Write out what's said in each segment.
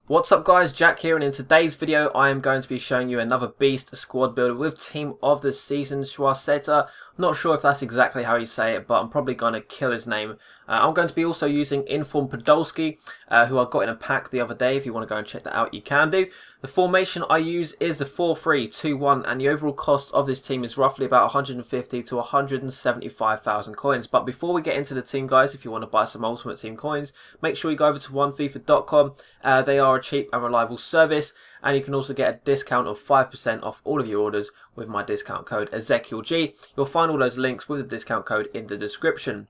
What's up guys, Jack here, and in today's video I am going to be showing you another beast squad builder with team of the season Susaeta. Not sure if that's exactly how you say it, but I'm probably going to kill his name. I'm going to be also using Inform Podolski, who I got in a pack the other day. If you want to go and check that out, you can do. The formation I use is the 4-3-2-1, and the overall cost of this team is roughly about 150 to 175,000 coins. But before we get into the team, guys, if you want to buy some Ultimate Team coins, make sure you go over to onefifa.com. They are a cheap and reliable service, and you can also get a discount of 5% off all of your orders with my discount code EzekielG. You'll find all those links with the discount code in the description.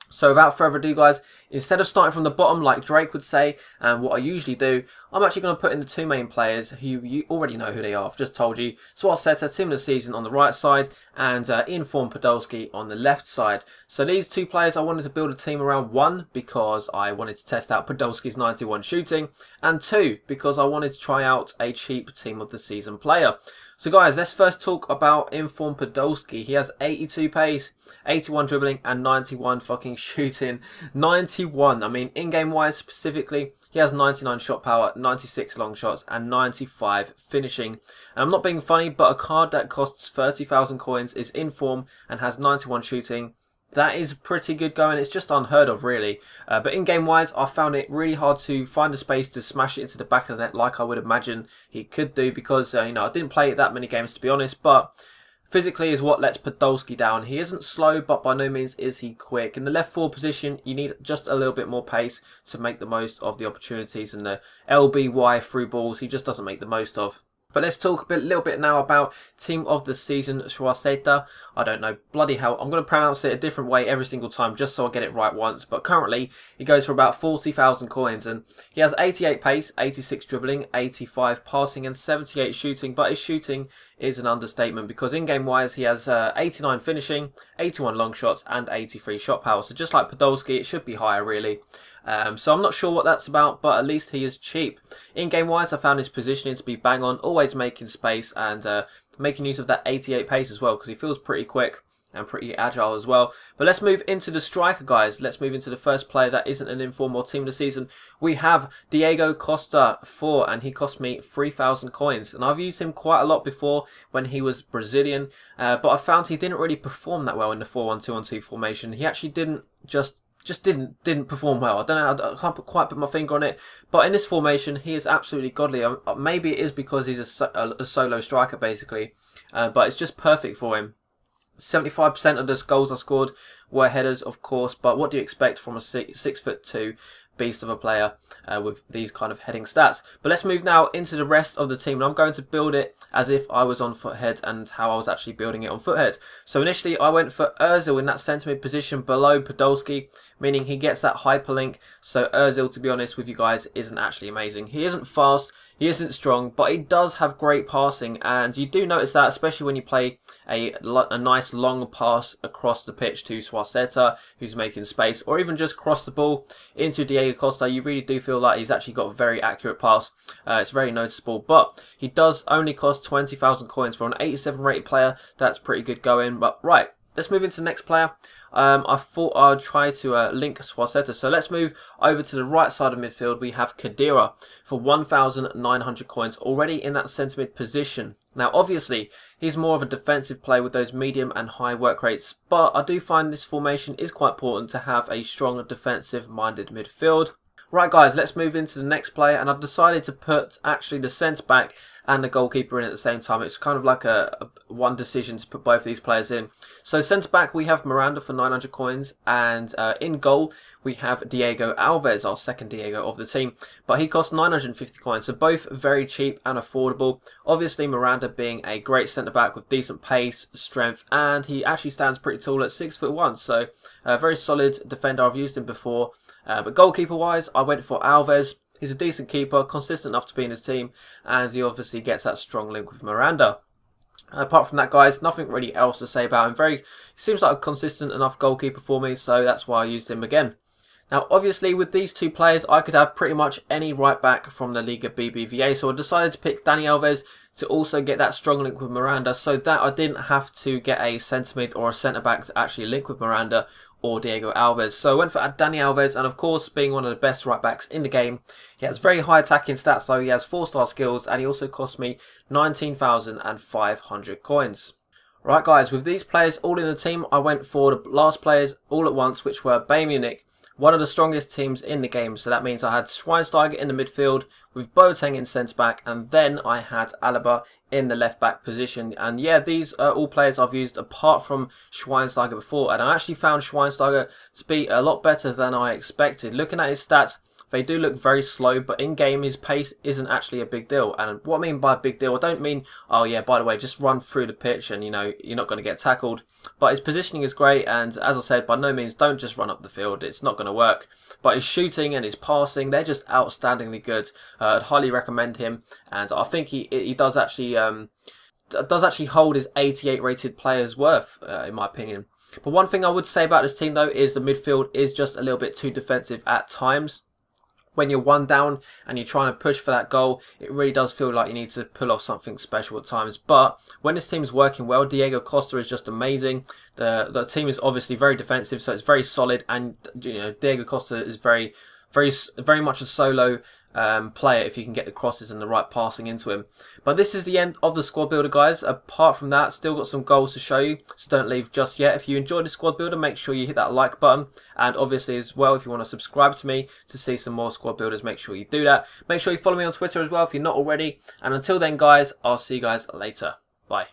So without further ado guys, instead of starting from the bottom like Drake would say, and what I usually do, I'm actually going to put in the two main players who you already know who they are. I've just told you. Susaeta, team of the season on the right side, and Inform Podolski on the left side. So these two players I wanted to build a team around. One, because I wanted to test out Podolski's 91 shooting, and two, because I wanted to try out a cheap team of the season player. So guys, let's first talk about Inform Podolski. He has 82 pace, 81 dribbling, and 91 fucking shooting. 91, I mean, in-game wise specifically, he has 99 shot power, 96 long shots, and 95 finishing. And I'm not being funny, but a card that costs 30,000 coins is Inform and has 91 shooting. That is pretty good going. It's just unheard of, really. But in-game wise, I found it really hard to find a space to smash it into the back of the net like I would imagine he could do, because you know, I didn't play it that many games to be honest. But physically is what lets Podolski down. He isn't slow, but by no means is he quick. In the left forward position, you need just a little bit more pace to make the most of the opportunities, and the LBY through balls he just doesn't make the most of. But let's talk a little bit now about team of the season Susaeta. I don't know, bloody hell, I'm going to pronounce it a different way every single time just so I get it right once. But currently, he goes for about 40,000 coins, and he has 88 pace, 86 dribbling, 85 passing, and 78 shooting. But his shooting is an understatement, because in-game wise, he has 89 finishing, 81 long shots, and 83 shot power. So just like Podolski, it should be higher, really. So I'm not sure what that's about, but at least he is cheap. In-game wise, I found his positioning to be bang on, always making space, and making use of that 88 pace as well, because he feels pretty quick and pretty agile as well. But let's move into the striker, guys. Let's move into the first player that isn't an Inform or team of the season. We have Diego Costa 4, and he cost me 3,000 coins. And I've used him quite a lot before when he was Brazilian, but I found he didn't really perform that well in the 4-1-2-1-2 formation. He actually didn't just didn't perform well. I don't know, I can't quite put my finger on it, but in this formation he is absolutely godly. Maybe it is because he's a solo striker basically, but it's just perfect for him. 75% of the goals I scored were headers, of course, but what do you expect from a 6'2" beast of a player with these kind of heading stats? But let's move now into the rest of the team, and I'm going to build it as if I was on Foothead and how I was actually building it on Foothead. So initially I went for Ozil in that centre mid position below Podolski, meaning he gets that hyperlink. So Ozil, to be honest with you guys, isn't actually amazing. He isn't fast, he isn't strong, but he does have great passing, and you do notice that especially when you play a nice long pass across the pitch to Susaeta, who's making space, or even just cross the ball into Diego Costa. You really do feel like he's actually got a very accurate pass. It's very noticeable, but he does only cost 20,000 coins for an 87 rated player. That's pretty good going. But right, let's move into the next player. I thought I'd try to link Susaeta. So let's move over to the right side of midfield. We have Kadira for 1,900 coins, already in that centre mid position. Now obviously he's more of a defensive player with those medium and high work rates, but I do find this formation is quite important to have a strong defensive minded midfield. Right guys, let's move into the next player, and I've decided to put actually the centre back and the goalkeeper in at the same time. It's kind of like a one decision to put both of these players in. So centre back we have Miranda for 900 coins, and in goal we have Diego Alves, our second Diego of the team, but he costs 950 coins. So both very cheap and affordable. Obviously Miranda being a great centre back with decent pace, strength, and he actually stands pretty tall at 6'1", so a very solid defender. I've used him before. But goalkeeper wise, I went for Alves. He's a decent keeper, consistent enough to be in his team, and he obviously gets that strong link with Miranda. Apart from that, guys, nothing really else to say about him. He seems like a consistent enough goalkeeper for me, so that's why I used him again. Now, obviously, with these two players, I could have pretty much any right back from the Liga BBVA, so I decided to pick Dani Alves to also get that strong link with Miranda, so that I didn't have to get a centre mid or a centre back to actually link with Miranda. or Diego Alves. So I went for Dani Alves, and of course, being one of the best right backs in the game, he has very high attacking stats, though. He has 4-star skills, and he also cost me 19,500 coins. Right guys, with these players all in the team, I went for the last players all at once, which were Bayern Munich, one of the strongest teams in the game. So that means I had Schweinsteiger in the midfield with Boateng in centre back, and then I had Alaba in the left back position. And yeah, these are all players I've used apart from Schweinsteiger before, and I actually found Schweinsteiger to be a lot better than I expected. Looking at his stats, they do look very slow, but in game his pace isn't actually a big deal. And what I mean by a big deal, I don't mean, oh yeah, by the way, just run through the pitch and, you know, you're not going to get tackled. But his positioning is great, and as I said, by no means don't just run up the field. It's not going to work. But his shooting and his passing, they're just outstandingly good. I'd highly recommend him, and I think he does actually hold his 88 rated player's worth, in my opinion. But one thing I would say about this team though is the midfield is just a little bit too defensive at times. When you're one down and you're trying to push for that goal, it really does feel like you need to pull off something special at times. But when this team's working well, Diego Costa is just amazing. The team is obviously very defensive, so it's very solid. And you know, Diego Costa is very much a solo player if you can get the crosses and the right passing into him. But this is the end of the squad builder, guys. Apart from that, still got some goals to show you, so don't leave just yet. If you enjoyed the squad builder, make sure you hit that like button, and obviously as well, if you want to subscribe to me to see some more squad builders, make sure you do that. Make sure you follow me on Twitter as well if you're not already, and until then guys, I'll see you guys later. Bye.